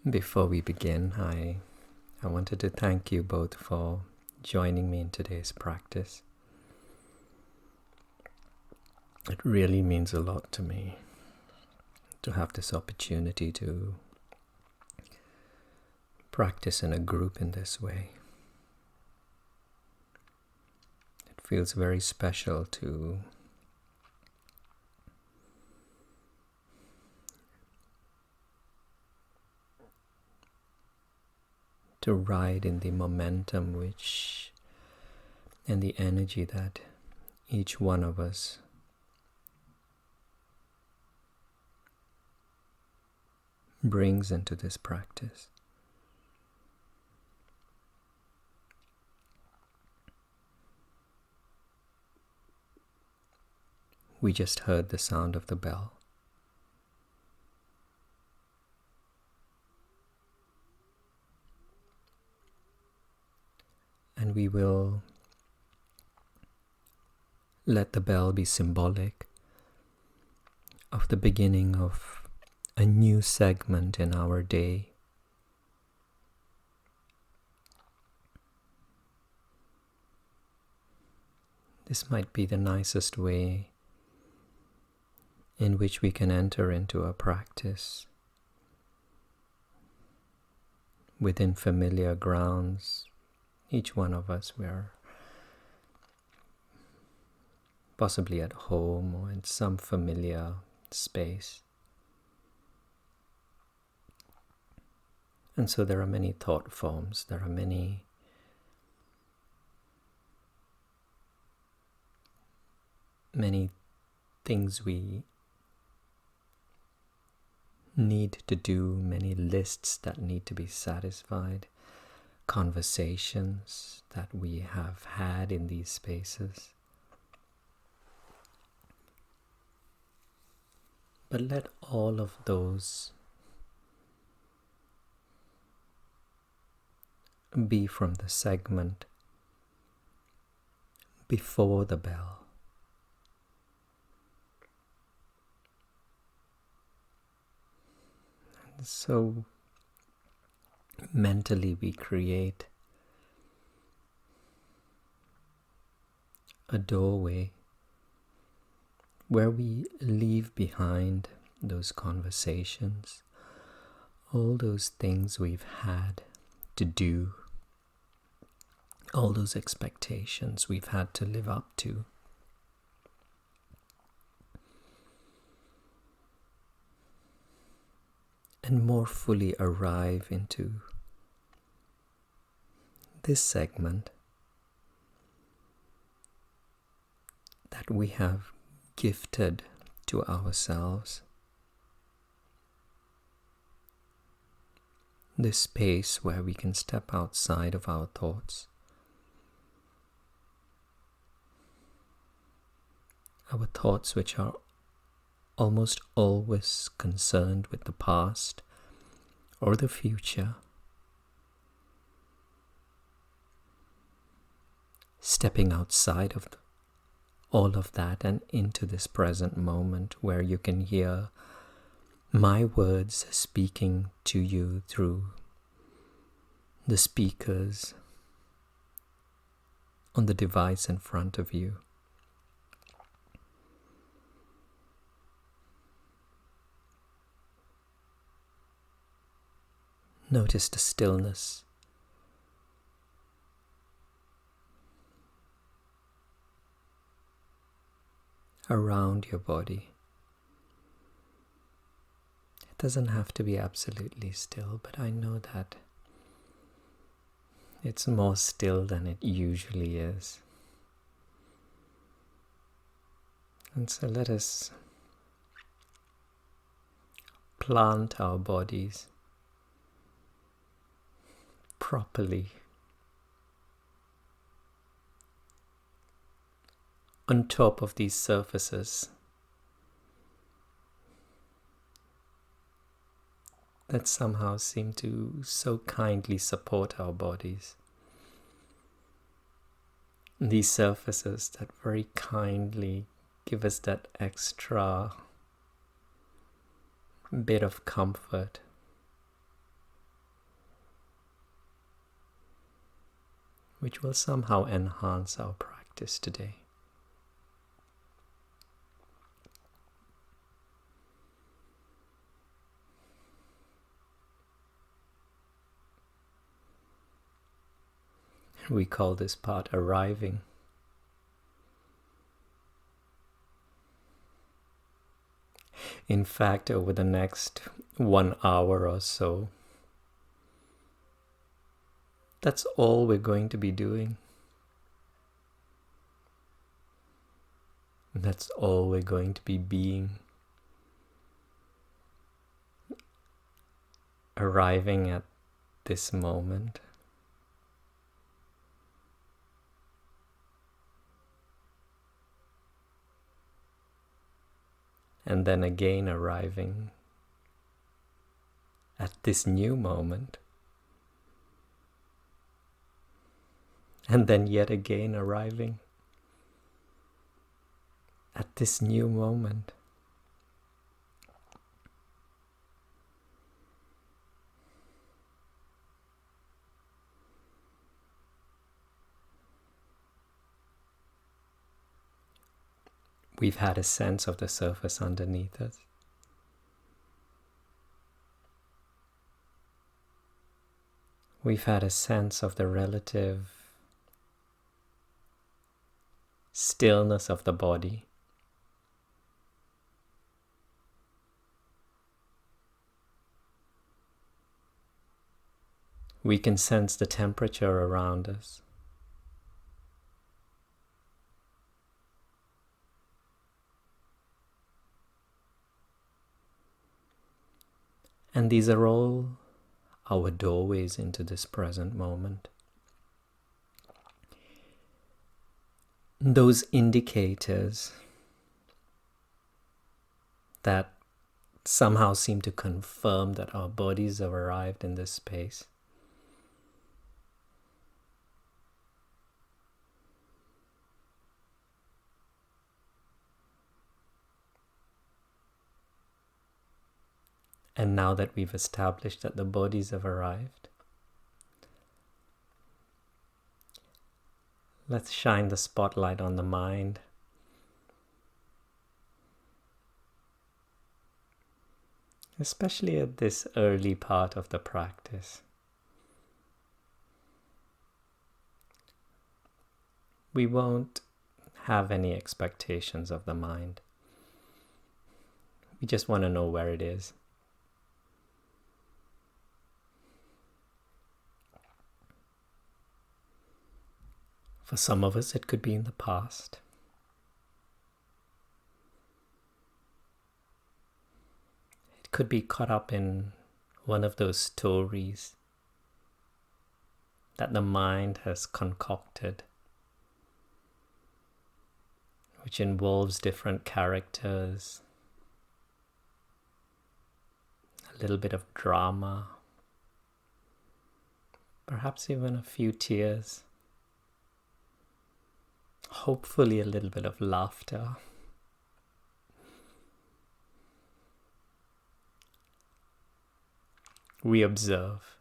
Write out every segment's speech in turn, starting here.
Before we begin, I wanted to thank you both for joining me in today's practice. It really means a lot to me to have this opportunity to practice in a group in this way. It feels very special to ride in the momentum and the energy that each one of us brings into this practice. We just heard the sound of the bell. And we will let the bell be symbolic of the beginning of a new segment in our day. This might be the nicest way in which we can enter into a practice within familiar grounds. Each one of us, we're possibly at home or in some familiar space. And so there are many thought forms, there are many things we need to do, many lists that need to be satisfied, conversations that we have had in these spaces. But let all of those be from the segment before the bell. And so mentally we create a doorway where we leave behind those conversations, all those things we've had to do, all those expectations we've had to live up to. And more fully arrive into this segment that we have gifted to ourselves. This space where we can step outside of our thoughts. Our thoughts which are almost always concerned with the past or the future. Stepping outside of all of that and into this present moment where you can hear my words speaking to you through the speakers on the device in front of you. Notice the stillness. Around your body. It doesn't have to be absolutely still, but I know that it's more still than it usually is. And so let us plant our bodies properly on top of these surfaces that somehow seem to so kindly support our bodies. These surfaces that very kindly give us that extra bit of comfort which will somehow enhance our practice today. We call this part arriving. In fact, over the next 1 hour or so, that's all we're going to be doing. That's all we're going to be being. Arriving at this moment. And then again arriving at this new moment. And then yet again arriving at this new moment. We've had a sense of the surface underneath us. We've had a sense of the relative stillness of the body. We can sense the temperature around us. And these are all our doorways into this present moment. Those indicators that somehow seem to confirm that our bodies have arrived in this space. And now that we've established that the bodies have arrived, let's shine the spotlight on the mind. Especially at this early part of the practice. We won't have any expectations of the mind. We just want to know where it is. For some of us, it could be in the past. It could be caught up in one of those stories that the mind has concocted, which involves different characters, a little bit of drama, perhaps even a few tears. Hopefully a little bit of laughter. We observe.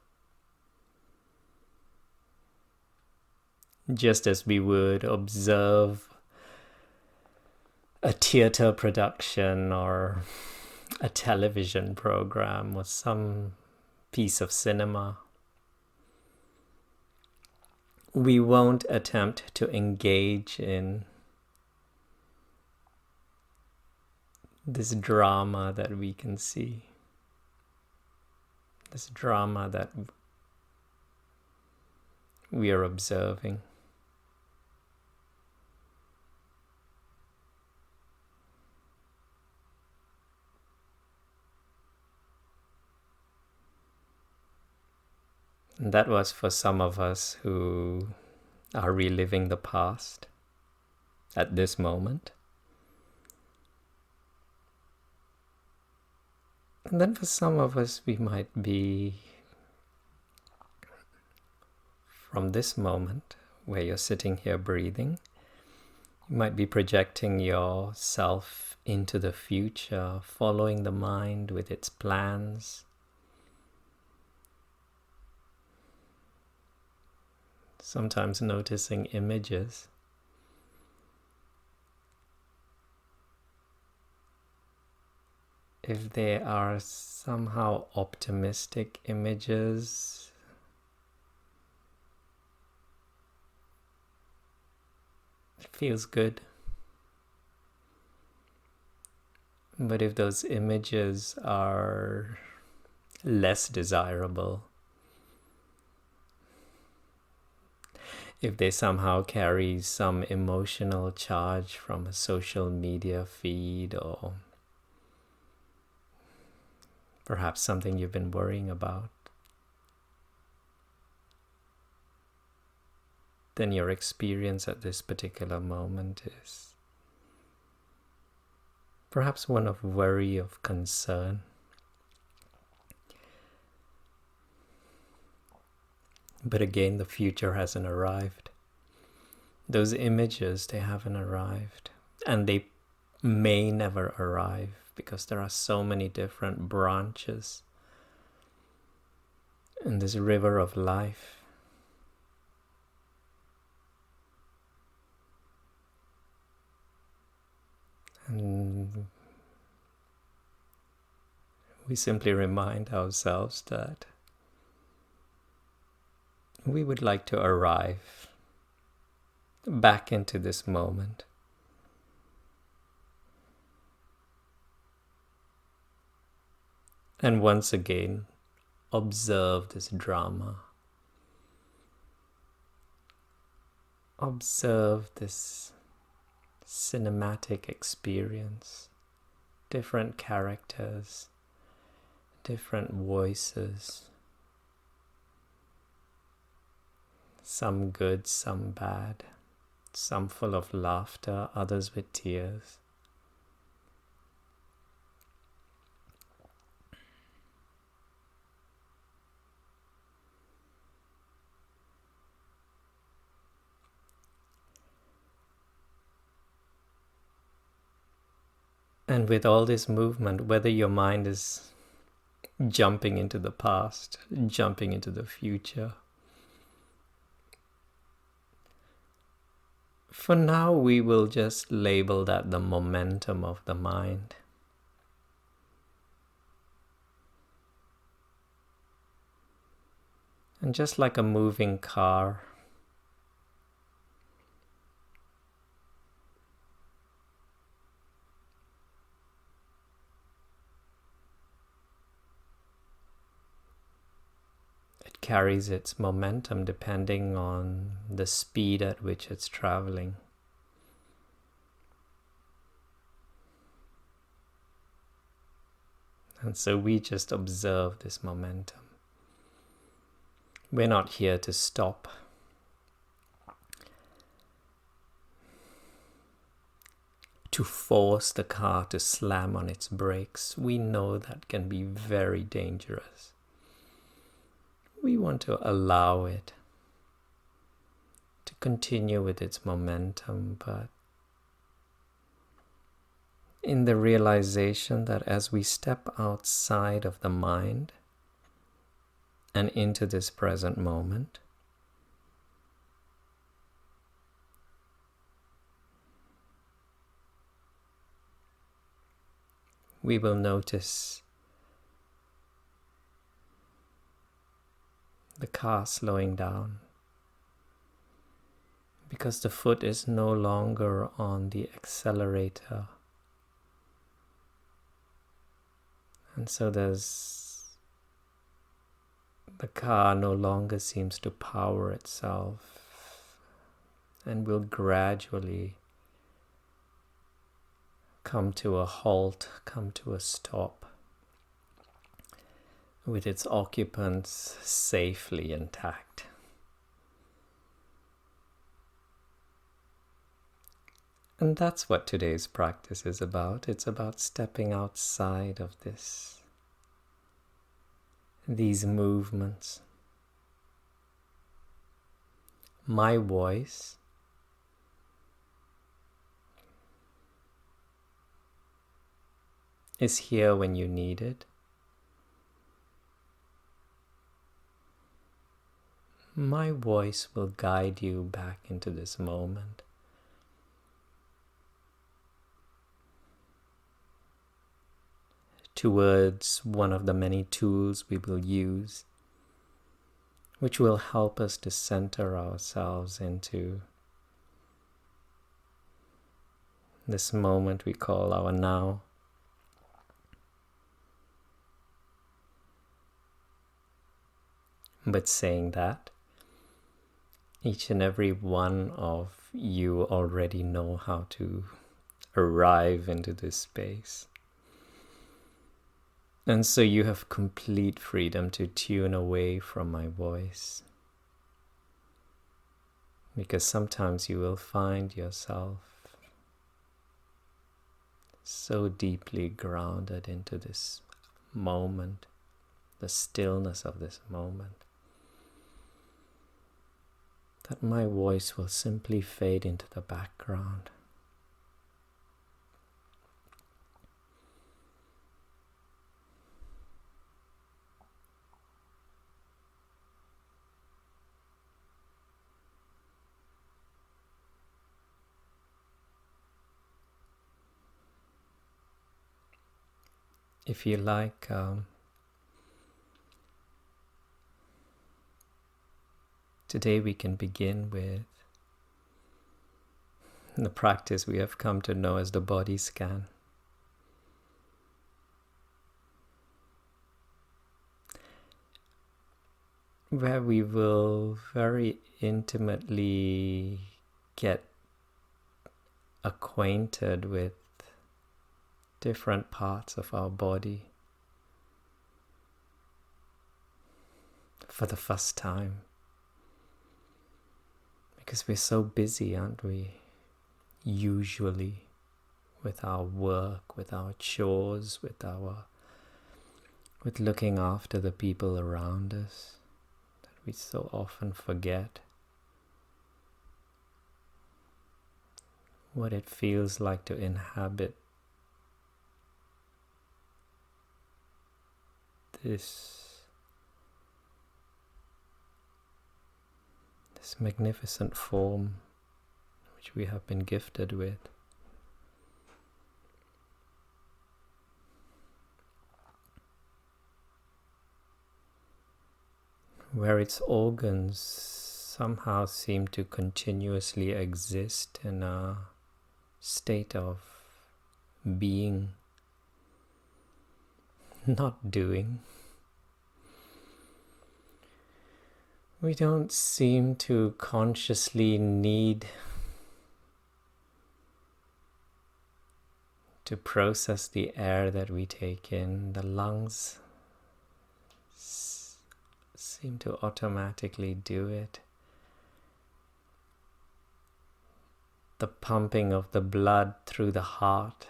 Just as we would observe a theater production or a television program or some piece of cinema. We won't attempt to engage in this drama that we can see, this drama that we are observing. And that was for some of us who are reliving the past at this moment. And then for some of us, we might be from this moment where you're sitting here breathing. You might be projecting yourself into the future, following the mind with its plans. sometimes noticing images. If they are somehow optimistic images, it feels good. But if those images are less desirable, if they somehow carry some emotional charge from a social media feed, or perhaps something you've been worrying about, then your experience at this particular moment is perhaps one of worry, of concern. But again, the future hasn't arrived. Those images, they haven't arrived. And they may never arrive because there are so many different branches in this river of life. And we simply remind ourselves that we would like to arrive back into this moment. And once again, observe this drama. Observe this cinematic experience, different characters, different voices, some good, some bad, some full of laughter, others with tears. And with all this movement, whether your mind is jumping into the past, jumping into the future, for now we will just label that the momentum of the mind. And just like a moving car, carries its momentum depending on the speed at which it's traveling. And so we just observe this momentum. We're not here to stop. To force the car to slam on its brakes. We know that can be very dangerous. We want to allow it to continue with its momentum, but in the realization that as we step outside of the mind and into this present moment, we will notice the car slowing down because the foot is no longer on the accelerator. And so the car no longer seems to power itself and will gradually come to a halt, come to a stop, with its occupants safely intact. And that's what today's practice is about. It's about stepping outside of these movements. My voice is here when you need it. my voice will guide you back into this moment. Towards one of the many tools we will use, which will help us to center ourselves into this moment we call our now. But saying that, each and every one of you already know how to arrive into this space. And so you have complete freedom to tune away from my voice. Because sometimes you will find yourself so deeply grounded into this moment, the stillness of this moment, that my voice will simply fade into the background. If you like, today we can begin with the practice we have come to know as the body scan. Where we will very intimately get acquainted with different parts of our body for the first time. Because we're so busy, aren't we? Usually with our work, with our chores, with looking after the people around us, that we so often forget what it feels like to inhabit this magnificent form which we have been gifted with. Where its organs somehow seem to continuously exist in a state of being, not doing. We don't seem to consciously need to process the air that we take in. The lungs seem to automatically do it. The pumping of the blood through the heart,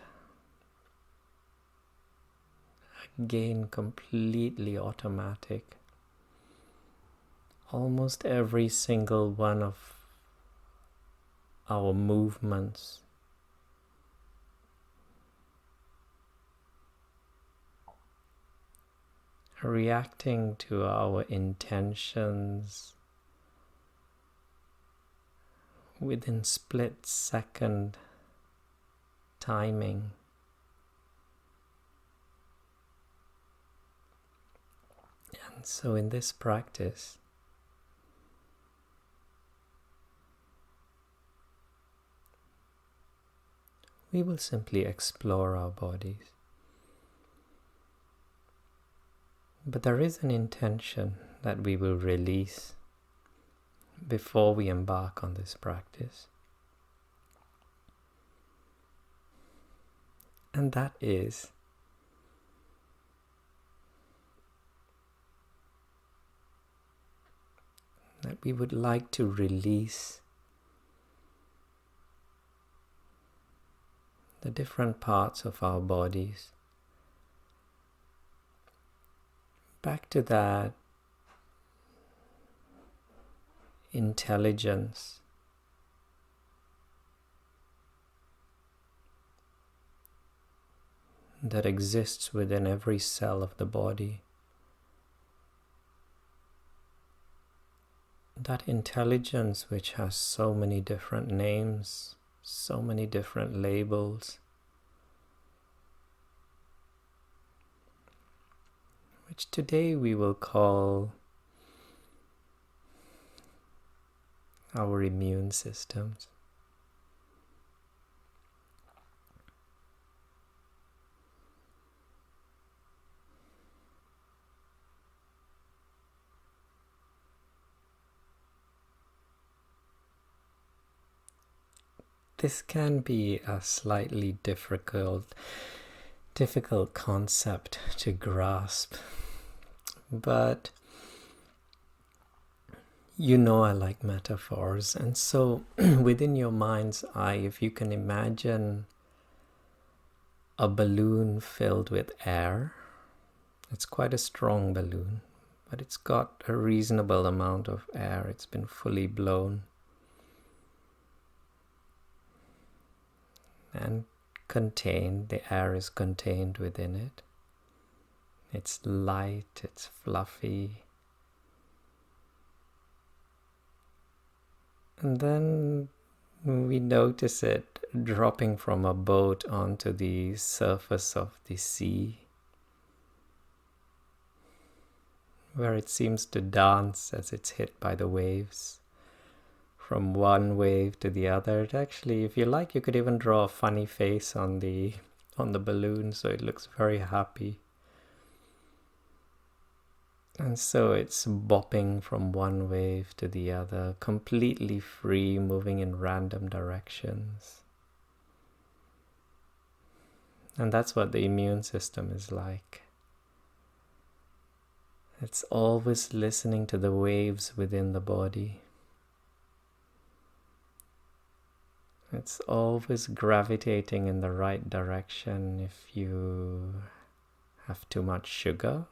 again completely automatic. Almost every single one of our movements reacting to our intentions within split-second timing. And so in this practice, we will simply explore our bodies. But there is an intention that we will release before we embark on this practice. And that is that we would like to release the different parts of our bodies back to that intelligence that exists within every cell of the body, that intelligence which has so many different names, so many different labels, which today we will call our immune systems. This can be a slightly difficult concept to grasp, but you know I like metaphors, and so within your mind's eye, if you can imagine a balloon filled with air, it's quite a strong balloon, but it's got a reasonable amount of air, it's been fully blown. And contained, the air is contained within it. It's light, it's fluffy. And then we notice it dropping from a boat onto the surface of the sea, where it seems to dance as it's hit by the waves. From one wave to the other. Actually, if you like, you could even draw a funny face on the balloon, so it looks very happy. And so it's bopping from one wave to the other, completely free, moving in random directions. And that's what the immune system is like. It's always listening to the waves within the body. It's always gravitating in the right direction. If you have too much sugar,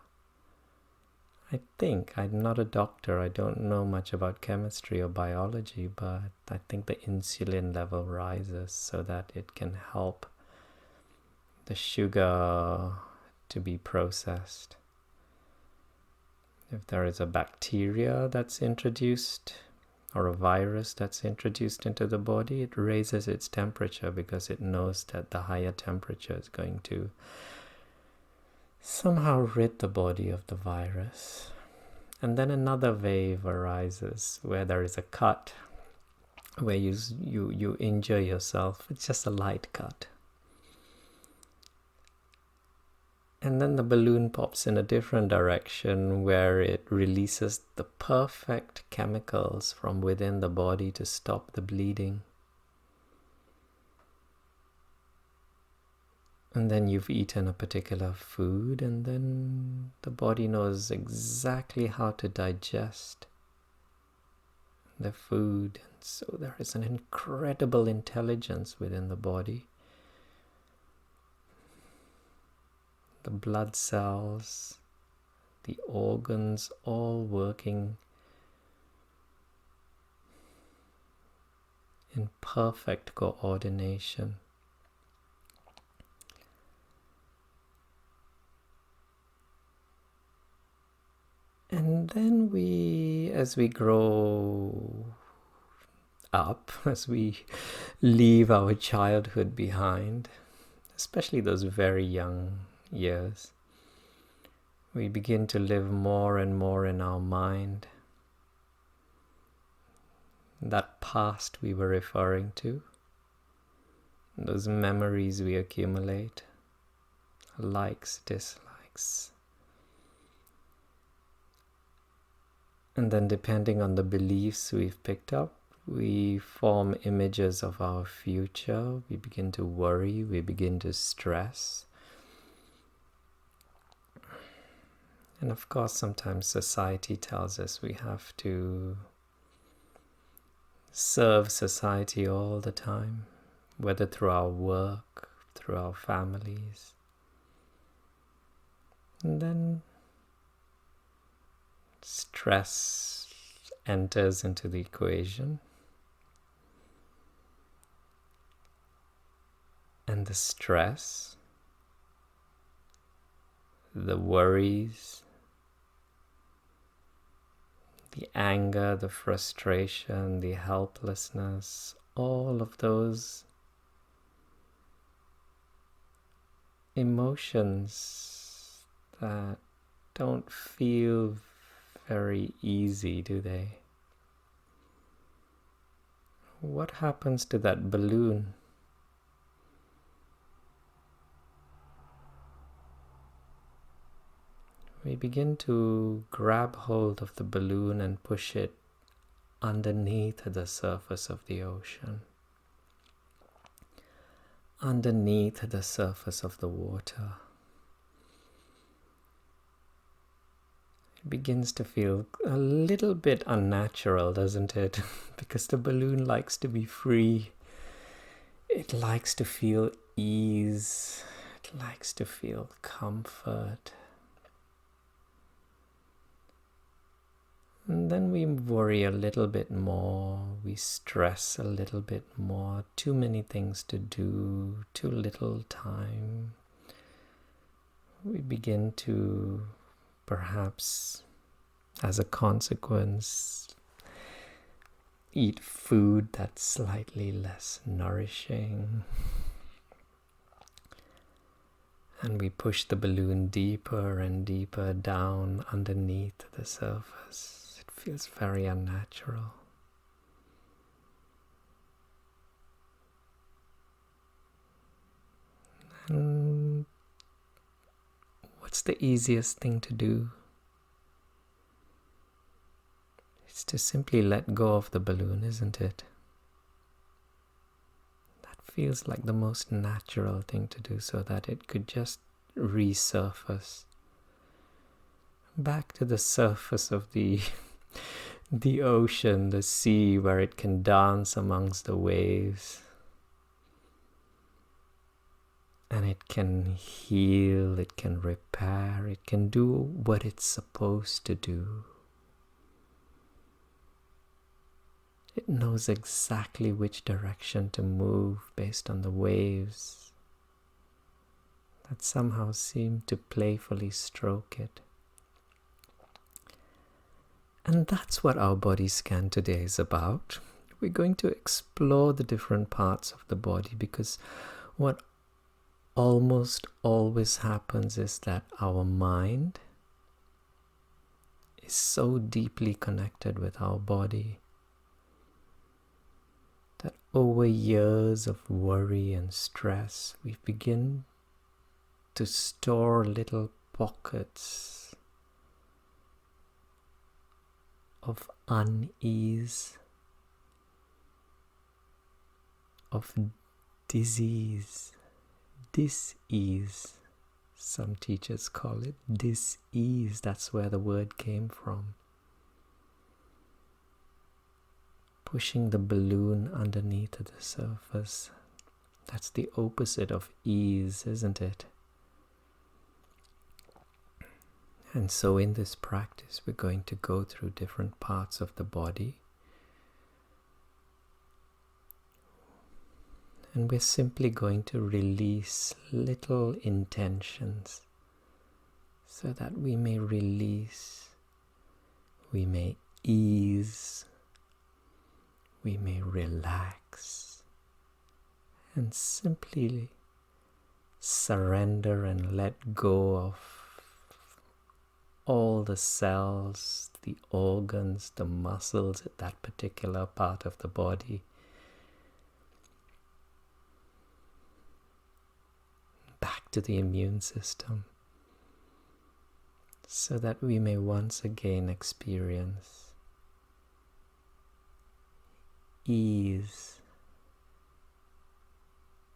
I'm not a doctor, I don't know much about chemistry or biology, but I think the insulin level rises so that it can help the sugar to be processed. If there is a bacteria that's introduced, or a virus that's introduced into the body, it raises its temperature because it knows that the higher temperature is going to somehow rid the body of the virus. And then another wave arises where there is a cut, where you injure yourself. It's just a light cut. And then the balloon pops in a different direction where it releases the perfect chemicals from within the body to stop the bleeding. And then you've eaten a particular food, and then the body knows exactly how to digest the food. And so there is an incredible intelligence within the body. The blood cells, the organs, all working in perfect coordination. And then as we grow up, as we leave our childhood behind, especially those very young years, we begin to live more and more in our mind. That past we were referring to, those memories we accumulate, likes, dislikes. And then depending on the beliefs we've picked up, we form images of our future. We begin to worry, we begin to stress. And of course, sometimes society tells us we have to serve society all the time, whether through our work, through our families. And then stress enters into the equation. And the stress, the worries, the anger, the frustration, the helplessness, all of those emotions that don't feel very easy, do they? What happens to that balloon? We begin to grab hold of the balloon and push it underneath the surface of the ocean, underneath the surface of the water. It begins to feel a little bit unnatural, doesn't it? Because the balloon likes to be free. It likes to feel ease. It likes to feel comfort. And then we worry a little bit more, we stress a little bit more, too many things to do, too little time. We begin to, perhaps, as a consequence, eat food that's slightly less nourishing. And we push the balloon deeper and deeper down underneath the surface. Feels very unnatural. And what's the easiest thing to do? It's to simply let go of the balloon, isn't it? That feels like the most natural thing to do, so that it could just resurface back to the surface of the ocean, the sea, where it can dance amongst the waves. And it can heal, it can repair, it can do what it's supposed to do. It knows exactly which direction to move based on the waves that somehow seem to playfully stroke it. And that's what our body scan today is about. We're going to explore the different parts of the body, because what almost always happens is that our mind is so deeply connected with our body that over years of worry and stress, we begin to store little pockets of unease, of disease, dis-ease. Some teachers call it dis-ease. That's where the word came from. Pushing the balloon underneath the surface. That's the opposite of ease, isn't it? And so in this practice, we're going to go through different parts of the body. And we're simply going to release little intentions so that we may release, we may ease, we may relax, and simply surrender and let go of all the cells, the organs, the muscles at that particular part of the body. Back to the immune system, so that we may once again experience ease,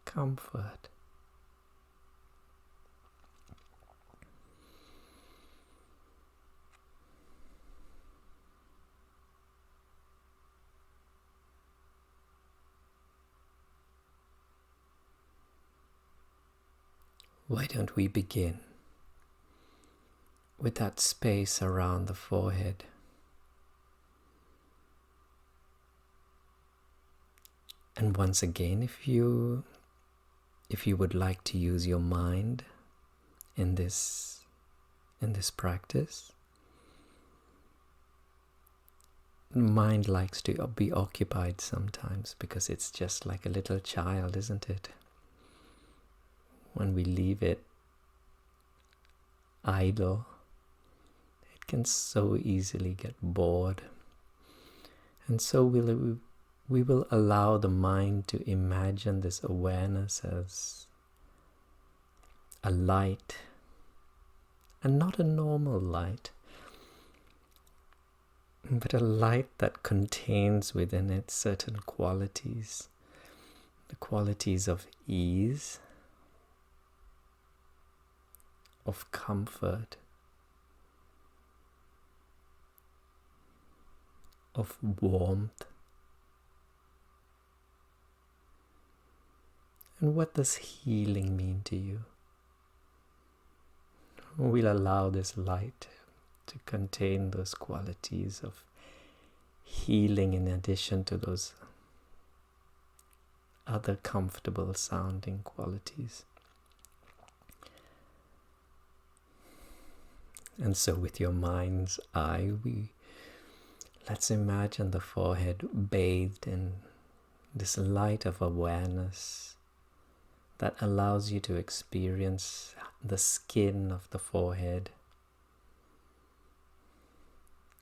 comfort. Why don't we begin with that space around the forehead? And once again, if you would like to use your mind in this practice, mind likes to be occupied sometimes because it's just like a little child, isn't it? When we leave it idle, it can so easily get bored. And so we will allow the mind to imagine this awareness as a light, and not a normal light, but a light that contains within it certain qualities, the qualities of ease, of comfort, of warmth. And what does healing mean to you? We'll allow this light to contain those qualities of healing in addition to those other comfortable sounding qualities. And so with your mind's eye, let's imagine the forehead bathed in this light of awareness that allows you to experience the skin of the forehead,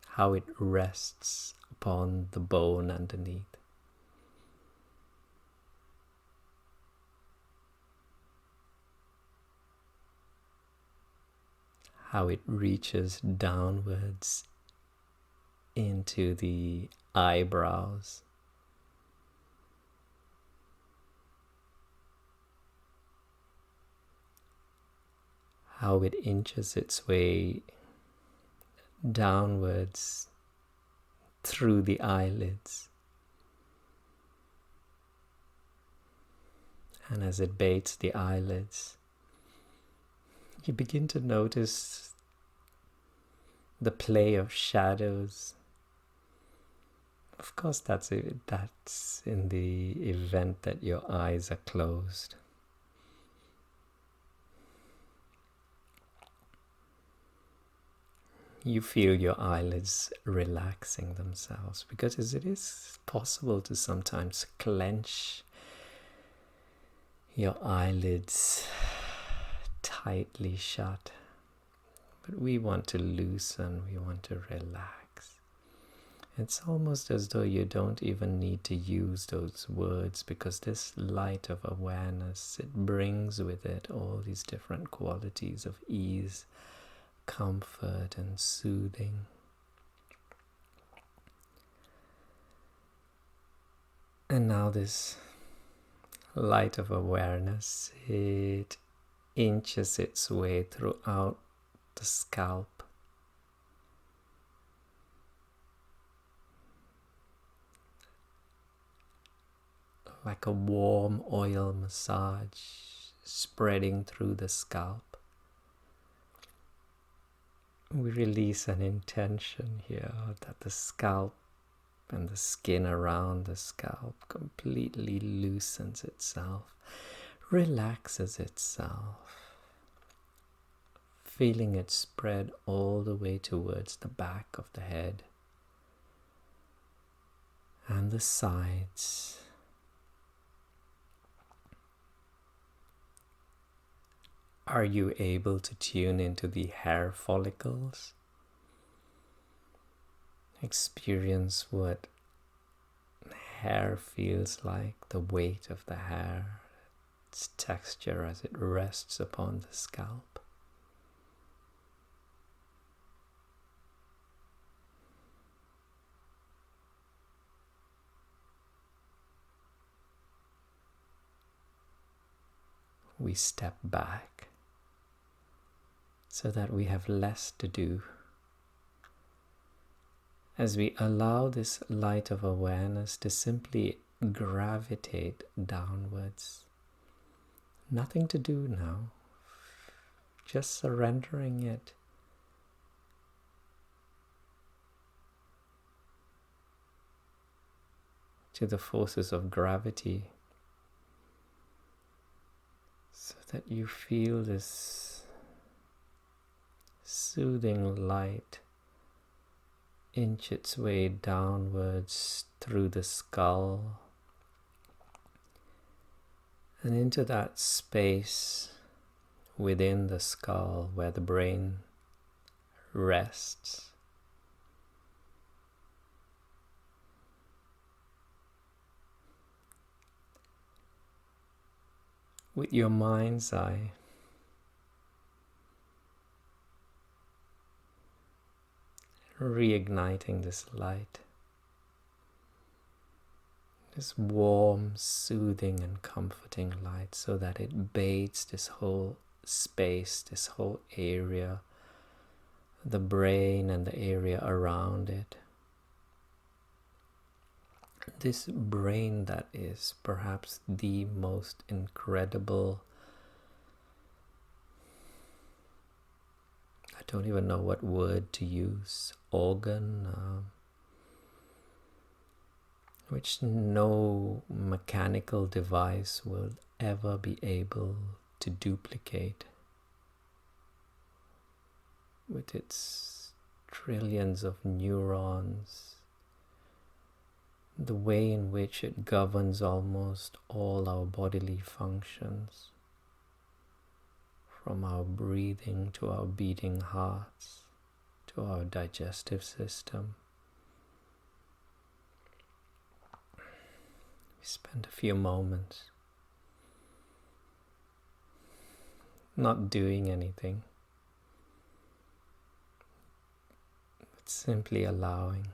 how it rests upon the bone underneath. How it reaches downwards into the eyebrows. How it inches its way downwards through the eyelids. And as it baits the eyelids, you begin to notice the play of shadows. Of course, that's in the event that your eyes are closed. You feel your eyelids relaxing themselves, because it is possible to sometimes clench your eyelids tightly shut. But we want to loosen, we want to relax. It's almost as though you don't even need to use those words, because this light of awareness, it brings with it all these different qualities of ease, comfort and soothing. And now this light of awareness, it inches its way throughout the scalp. Like a warm oil massage spreading through the scalp. We release an intention here that the scalp and the skin around the scalp completely loosens itself, relaxes itself, feeling it spread all the way towards the back of the head and the sides. Are you able to tune into the hair follicles? Experience what hair feels like, the weight of the hair, its texture as it rests upon the scalp. We step back so that we have less to do. As we allow this light of awareness to simply gravitate downwards. Nothing to do now, just surrendering it. To the forces of gravity, so that you feel this soothing light inch its way downwards through the skull and into that space within the skull where the brain rests. With your mind's eye, reigniting this light, this warm, soothing and comforting light, so that it bathes this whole space, this whole area, the brain and the area around it. This brain that is perhaps the most incredible, I don't even know what word to use, organ, which no mechanical device will ever be able to duplicate, with its trillions of neurons, the way in which it governs almost all our bodily functions, from our breathing to our beating hearts to our digestive system. We spend a few moments not doing anything, but simply allowing.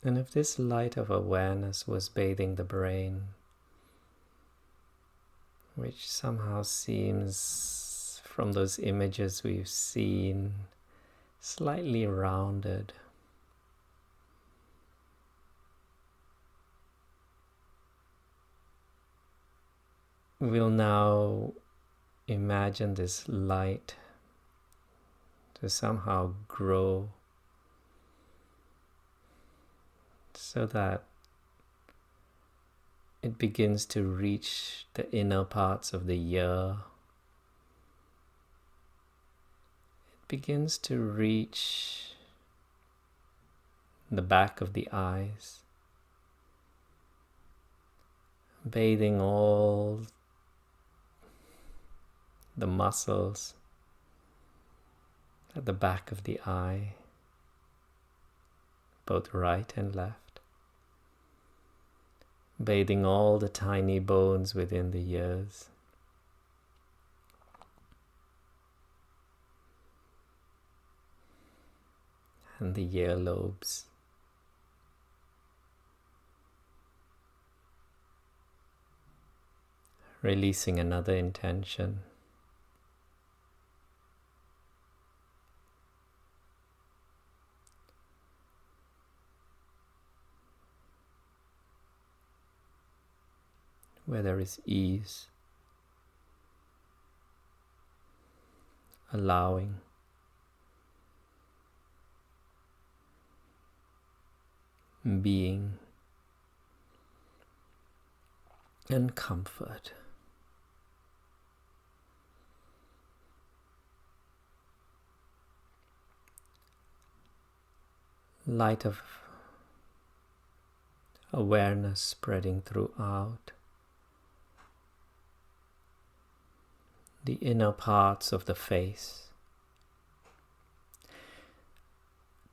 And if this light of awareness was bathing the brain, which somehow seems, from those images we've seen, slightly rounded, we'll now imagine this light to somehow grow, so that it begins to reach the inner parts of the ear. It begins to reach the back of the eyes, bathing all the muscles at the back of the eye, both right and left, bathing all the tiny bones within the ears, and the earlobes, releasing another intention. Where there is ease, allowing, being, and comfort. Light of awareness spreading throughout the inner parts of the face.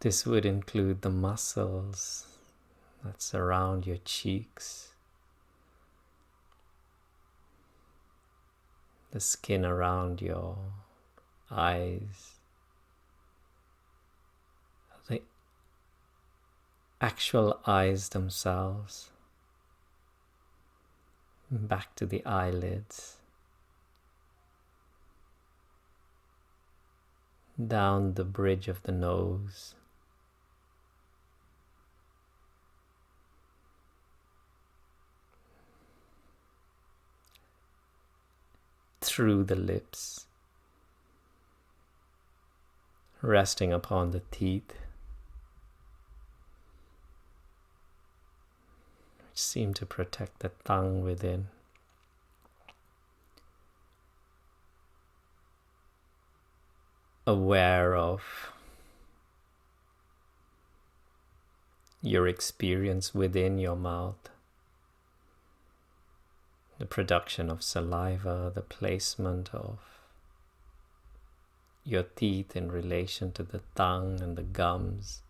This would include the muscles that surround your cheeks, the skin around your eyes, the actual eyes themselves, back to the eyelids, down the bridge of the nose, through the lips, resting upon the teeth, which seem to protect the tongue within. aware of your experience within your mouth, the production of saliva, the placement of your teeth in relation to the tongue and the gums,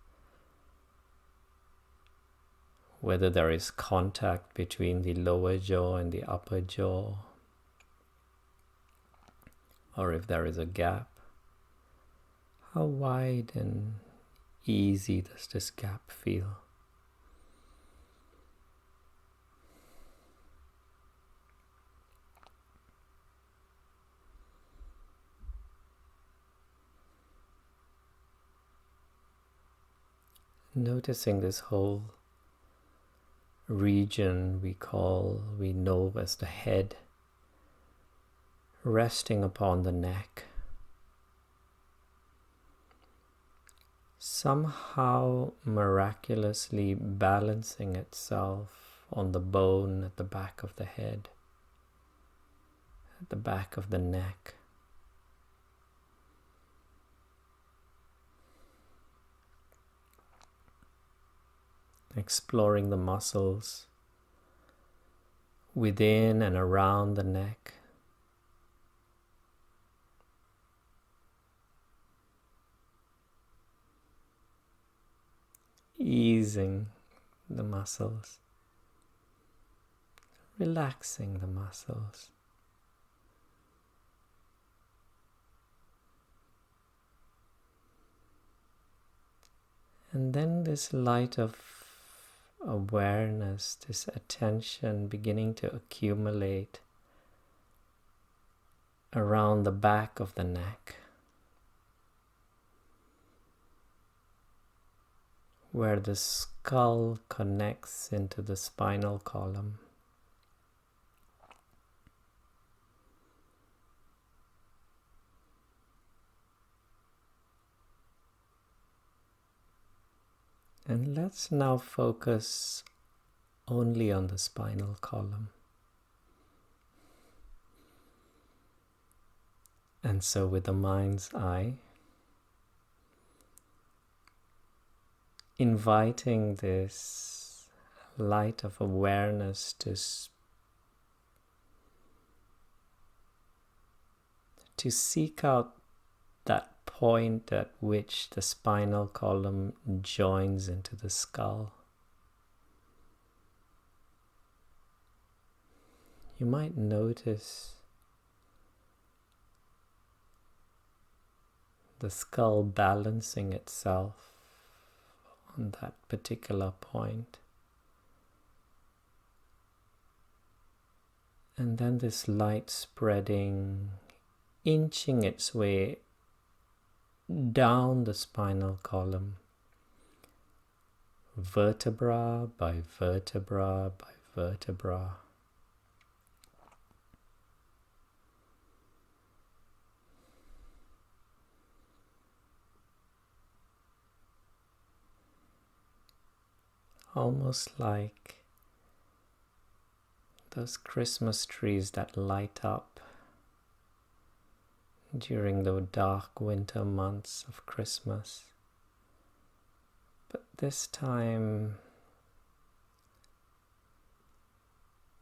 whether there is contact between the lower jaw and the upper jaw, or if there is a gap. How wide and easy does this gap feel? Noticing this whole region we know as the head, resting upon the neck, somehow miraculously balancing itself on the bone at the back of the head, at the back of the neck. Exploring the muscles within and around the neck. Easing the muscles, relaxing the muscles. And then this light of awareness, this attention beginning to accumulate around the back of the neck, where the skull connects into the spinal column. And let's now focus only on the spinal column. And so with the mind's eye, inviting this light of awareness to seek out that point at which the spinal column joins into the skull. You might notice the skull balancing itself on that particular point. And then this light spreading, inching its way down the spinal column, vertebra by vertebra by vertebra. Almost like those Christmas trees that light up during the dark winter months of Christmas. But this time,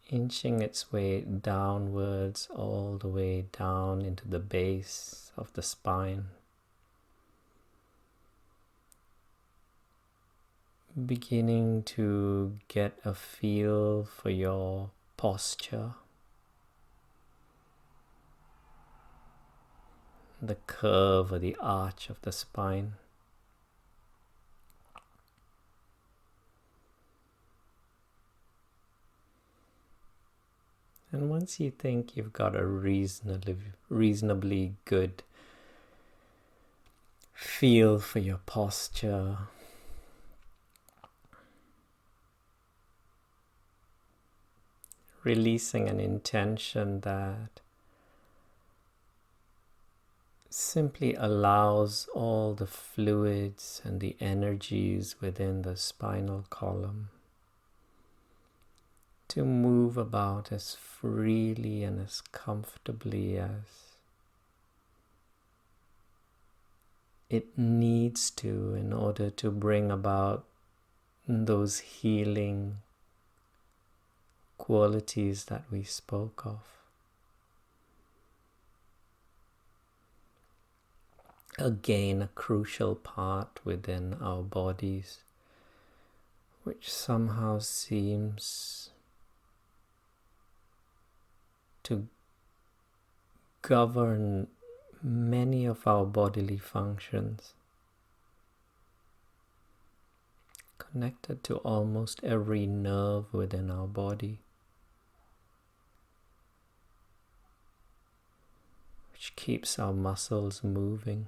inching its way downwards, all the way down into the base of the spine. Beginning to get a feel for your posture, the curve or the arch of the spine. And once you think you've got a reasonably good feel for your posture, releasing an intention that simply allows all the fluids and the energies within the spinal column to move about as freely and as comfortably as it needs to in order to bring about those healing qualities that we spoke of. Again, a crucial part within our bodies, which somehow seems to govern many of our bodily functions, connected to almost every nerve within our body, which keeps our muscles moving.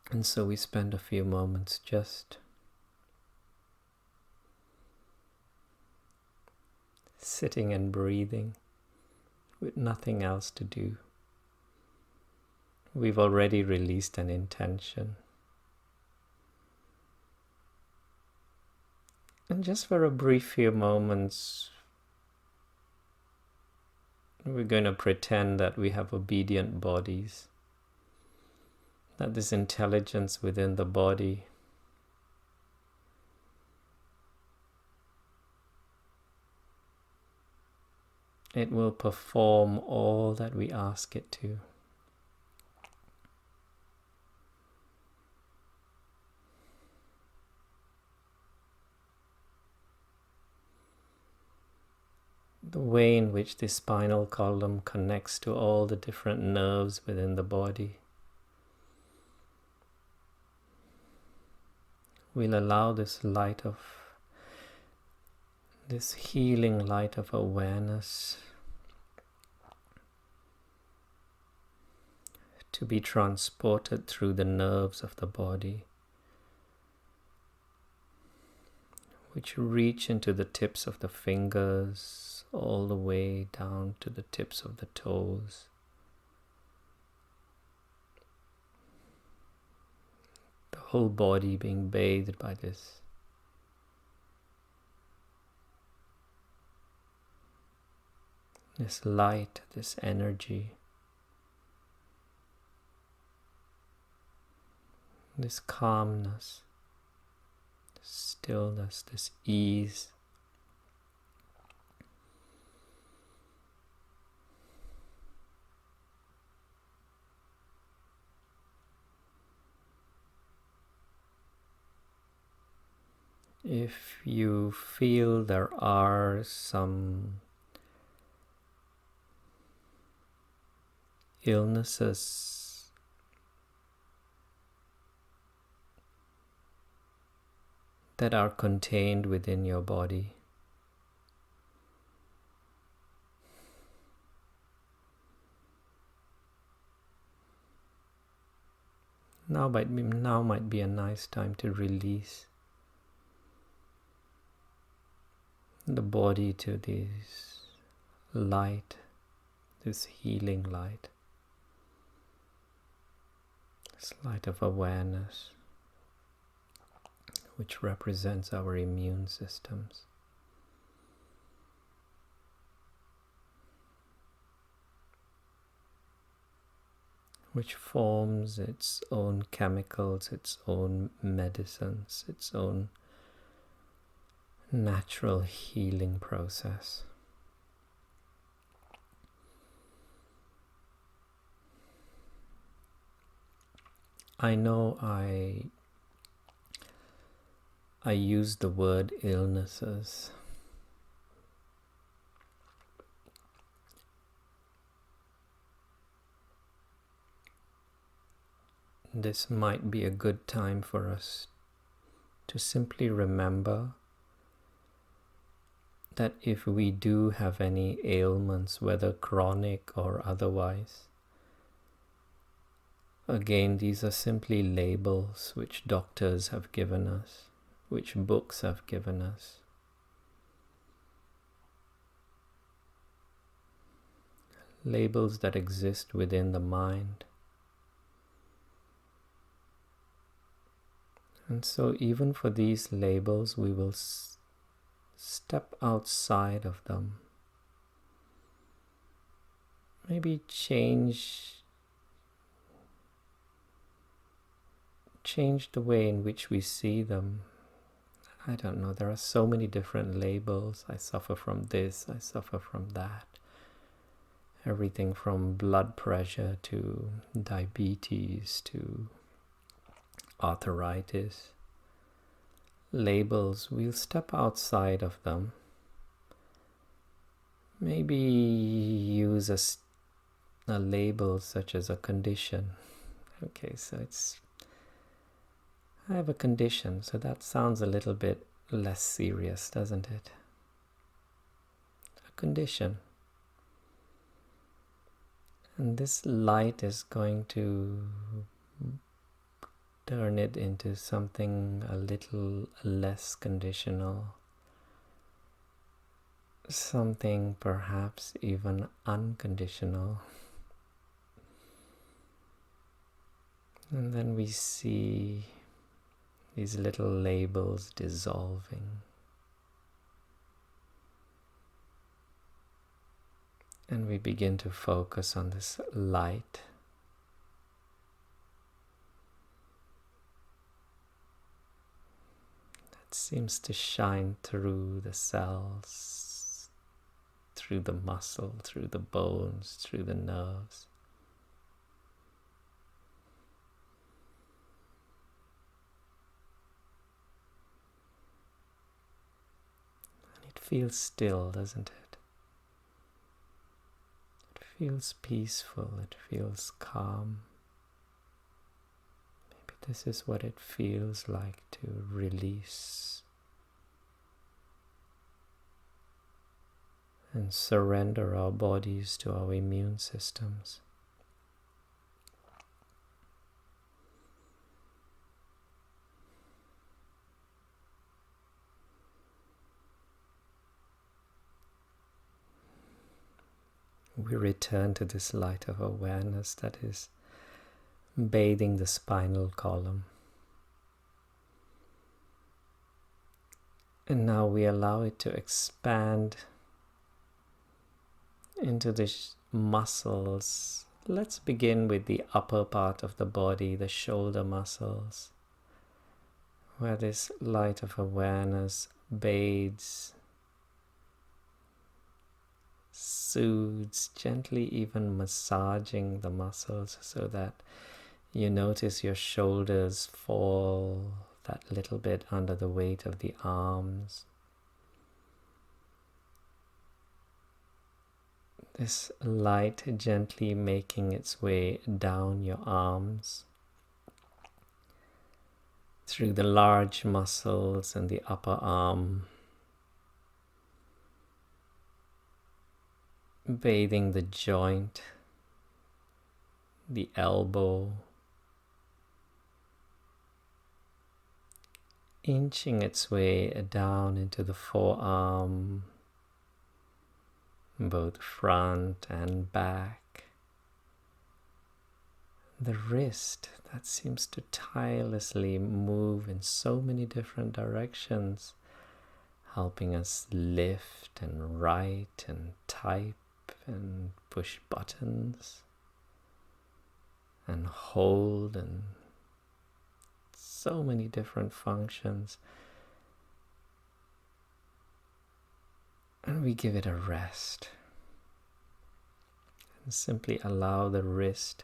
And so we spend a few moments just sitting and breathing with nothing else to do. We've already released an intention. And just for a brief few moments, we're going to pretend that we have obedient bodies, that this intelligence within the body it will perform all that we ask it to. The way in which the spinal column connects to all the different nerves within the body. We'll allow this healing light of awareness to be transported through the nerves of the body, which reach into the tips of the fingers all the way down to the tips of the toes. The whole body being bathed by this light, this energy, this calmness, this stillness, this ease. If you feel there are some illnesses that are contained within your body, now might be a nice time to release the body to this light, this healing light, this light of awareness, which represents our immune systems. Which forms its own chemicals, its own medicines, its own natural healing process. I know I use the word illnesses. This might be a good time for us to simply remember that if we do have any ailments, whether chronic or otherwise, again, these are simply labels which doctors have given us, which books have given us. Labels that exist within the mind. And so even for these labels, we will step outside of them. Maybe change change the way in which we see them. I don't know, there are so many different labels. I suffer from this, I suffer from that. Everything from blood pressure to diabetes to arthritis. Labels, we'll step outside of them. Maybe use a label such as a condition. Okay, so I have a condition, so that sounds a little bit less serious, doesn't it? A condition. And this light is going to turn it into something a little less conditional. Something perhaps even unconditional. And then we see these little labels dissolving. And we begin to focus on this light. That seems to shine through the cells, through the muscle, through the bones, through the nerves. And it feels still, doesn't it? It feels peaceful, it feels calm. Maybe this is what it feels like to release and surrender our bodies to our immune systems. We return to this light of awareness that is bathing the spinal column. And now we allow it to expand into the muscles. Let's begin with the upper part of the body, the shoulder muscles, where this light of awareness bathes, soothes, gently even massaging the muscles so that you notice your shoulders fall that little bit under the weight of the arms. This light gently making its way down your arms, through the large muscles and the upper arm, bathing the joint, the elbow, inching its way down into the forearm, both front and back. The wrist that seems to tirelessly move in so many different directions, helping us lift and write and type and push buttons and hold, and so many different functions. And we give it a rest and simply allow the wrist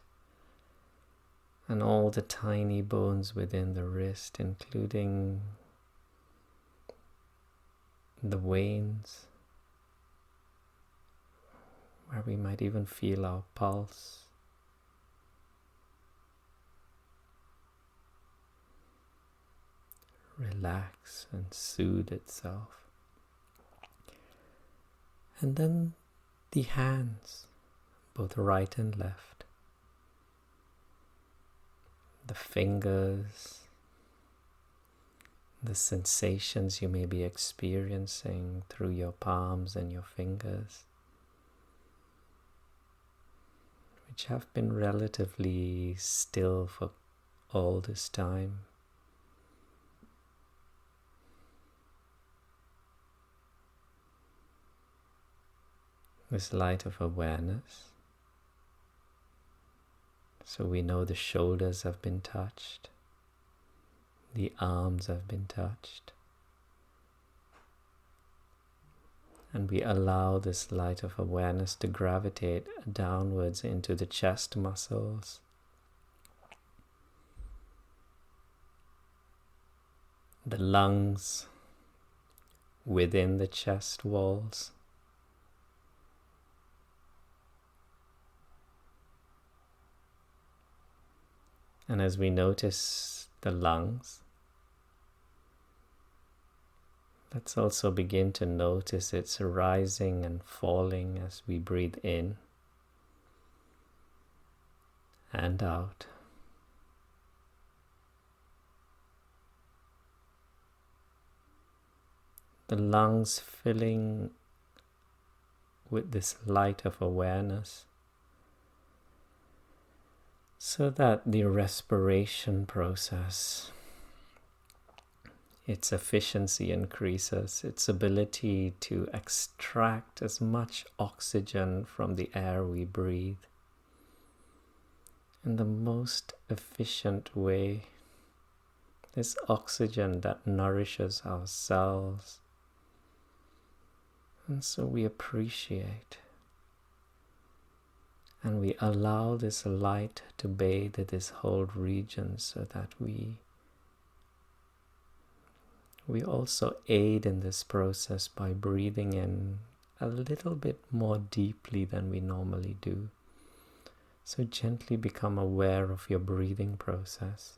and all the tiny bones within the wrist, including the veins, where we might even feel our pulse, relax and soothe itself. And then the hands, both right and left, the fingers, the sensations you may be experiencing through your palms and your fingers, which have been relatively still for all this time. This light of awareness. So we know the shoulders have been touched, The arms have been touched. And we allow this light of awareness to gravitate downwards into the chest muscles. The lungs within the chest walls. And as we notice the lungs, let's also begin to notice its rising and falling as we breathe in and out. The lungs filling with this light of awareness, so that the respiration process, its efficiency increases, its ability to extract as much oxygen from the air we breathe in the most efficient way. This oxygen that nourishes our cells. And so we appreciate and we allow this light to bathe this whole region, so that we also aid in this process by breathing in a little bit more deeply than we normally do. So gently become aware of your breathing process.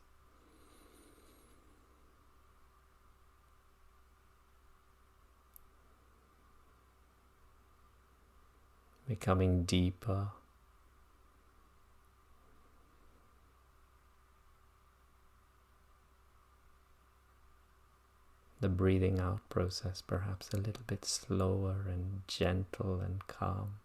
Becoming deeper. The breathing out process perhaps a little bit slower and gentle and calm.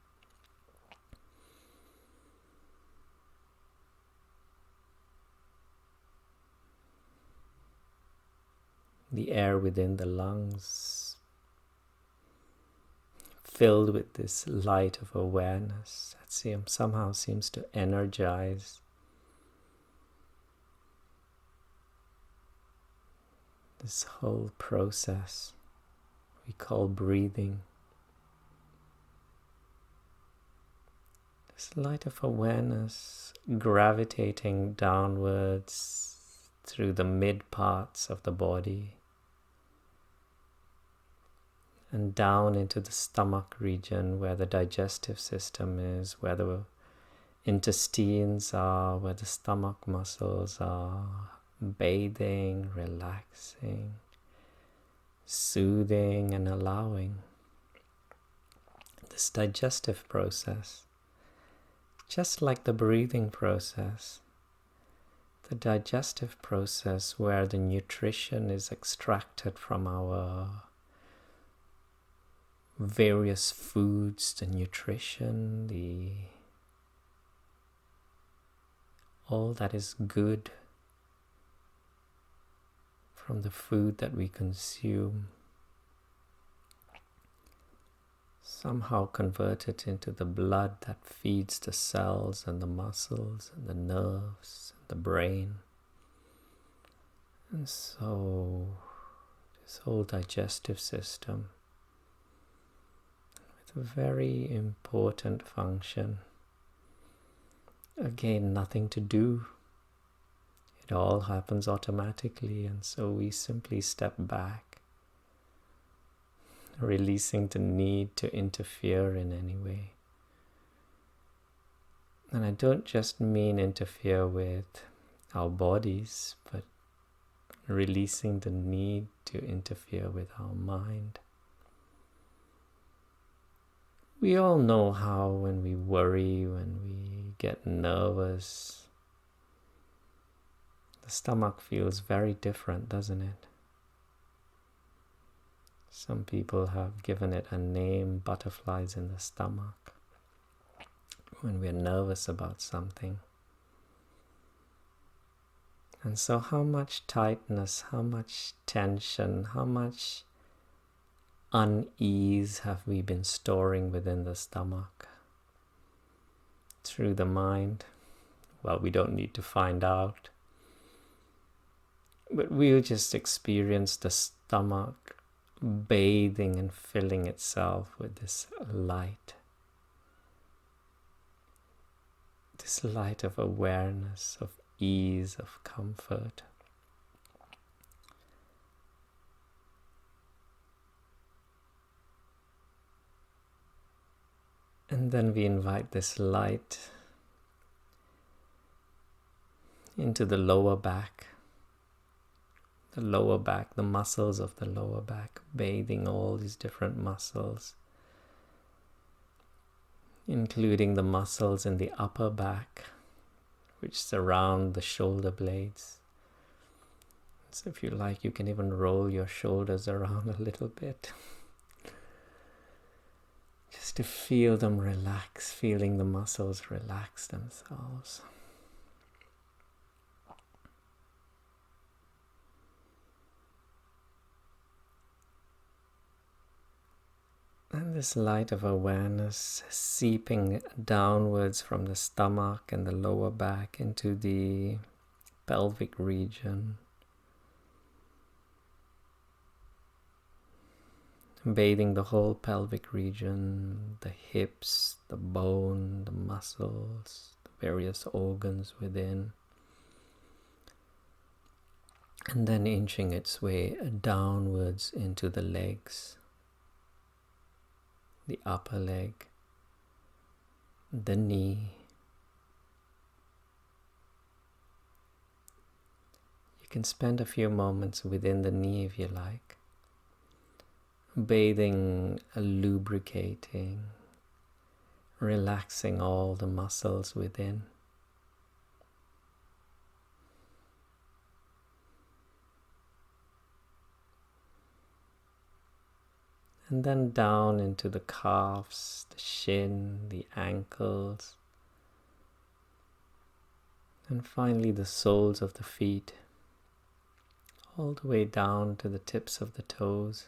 The air within the lungs filled with this light of awareness that somehow seems to energize this whole process we call breathing. This light of awareness gravitating downwards through the mid parts of the body and down into the stomach region where the digestive system is, where the intestines are, where the stomach muscles are, bathing, relaxing, soothing and allowing this digestive process. Just like the breathing process, the digestive process where the nutrition is extracted from our various foods, the nutrition, all that is good from the food that we consume, somehow converted into the blood that feeds the cells and the muscles and the nerves and the brain. And so this whole digestive system with a very important function. Again, nothing to do. It all happens automatically, and so we simply step back, releasing the need to interfere in any way. And I don't just mean interfere with our bodies, but releasing the need to interfere with our mind. We all know how when we worry, when we get nervous, the stomach feels very different, doesn't it? Some people have given it a name, butterflies in the stomach, when we're nervous about something. And so how much tightness, how much tension, how much unease have we been storing within the stomach through the mind? Well, we don't need to find out. But we'll just experience the stomach bathing and filling itself with this light of awareness, of ease, of comfort. And then we invite this light into the lower back. The lower back, the muscles of the lower back, bathing all these different muscles, including the muscles in the upper back, which surround the shoulder blades. So if you like, you can even roll your shoulders around a little bit. Just to feel them relax, feeling the muscles relax themselves. And this light of awareness seeping downwards from the stomach and the lower back into the pelvic region, bathing the whole pelvic region, the hips, the bone, the muscles, the various organs within, and then inching its way downwards into the legs, the upper leg, the knee. You can spend a few moments within the knee if you like, bathing, lubricating, relaxing all the muscles within. And then down into the calves, the shin, the ankles, and finally the soles of the feet, all the way down to the tips of the toes.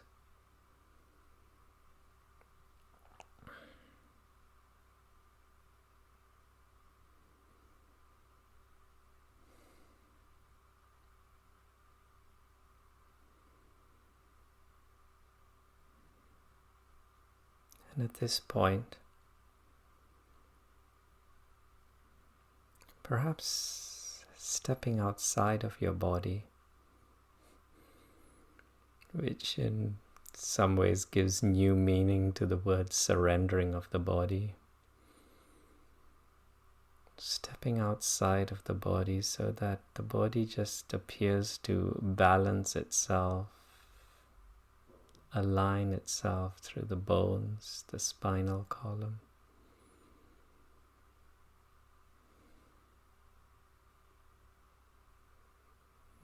And at this point, perhaps stepping outside of your body, which in some ways gives new meaning to the word surrendering of the body. Stepping outside of the body so that the body just appears to balance itself, align itself through the bones, the spinal column.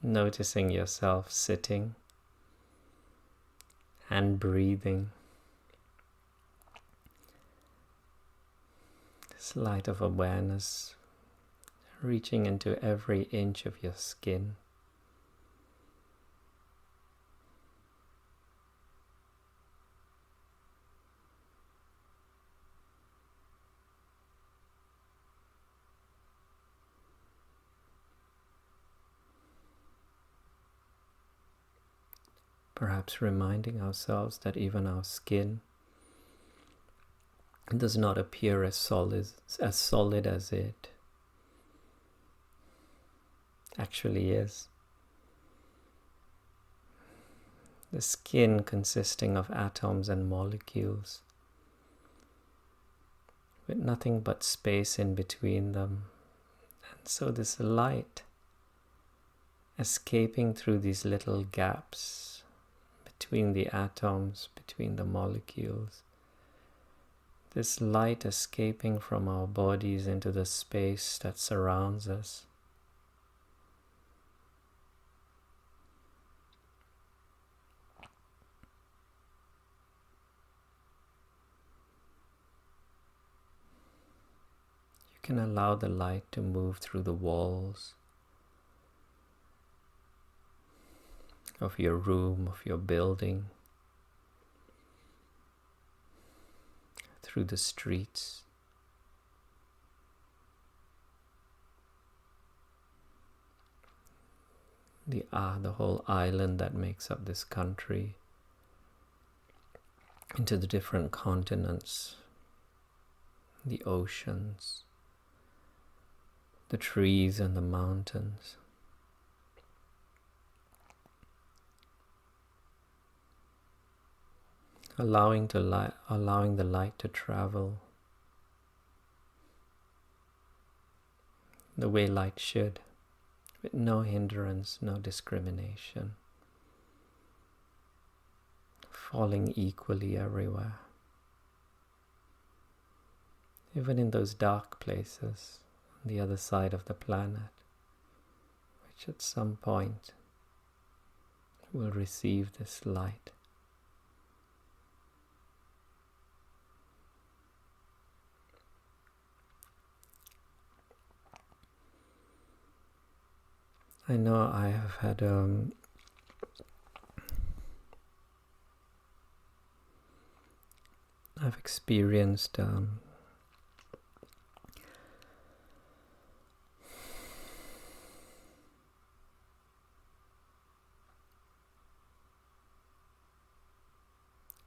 Noticing yourself sitting and breathing. This light of awareness reaching into every inch of your skin. Perhaps reminding ourselves that even our skin does not appear as solid as it actually is. The skin consisting of atoms and molecules, with nothing but space in between them. And so this light escaping through these little gaps between the atoms, between the molecules. This light escaping from our bodies into the space that surrounds us. You can allow the light to move through the walls of your room, of your building, through the streets. the whole island that makes up this country, into the different continents, the oceans, the trees and the mountains. Allowing the light to travel the way light should, with no hindrance, no discrimination, falling equally everywhere, even in those dark places on the other side of the planet, which at some point will receive this light. I know I have had I've experienced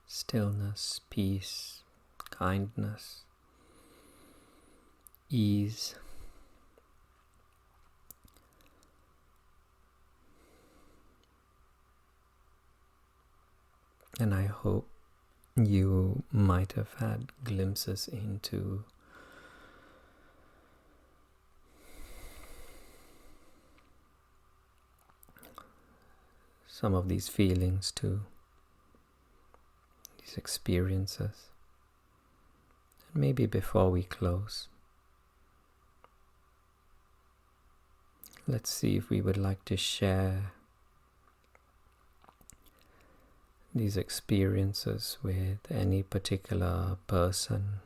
stillness, peace, kindness, ease. And I hope you might have had glimpses into some of these feelings too, these experiences. And maybe before we close, let's see if we would like to share these experiences with any particular person,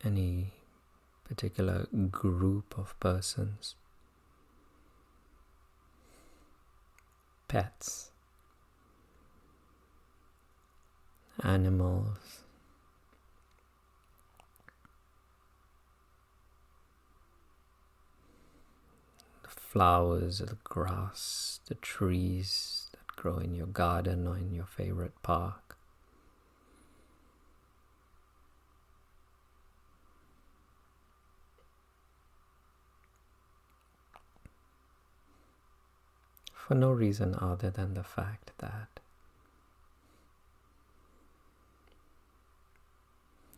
any particular group of persons, pets, animals, flowers, the grass, the trees that grow in your garden or in your favorite park. For no reason other than the fact that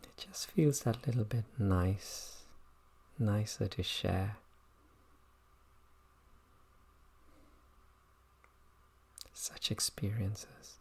it just feels that little bit nicer to share such experiences.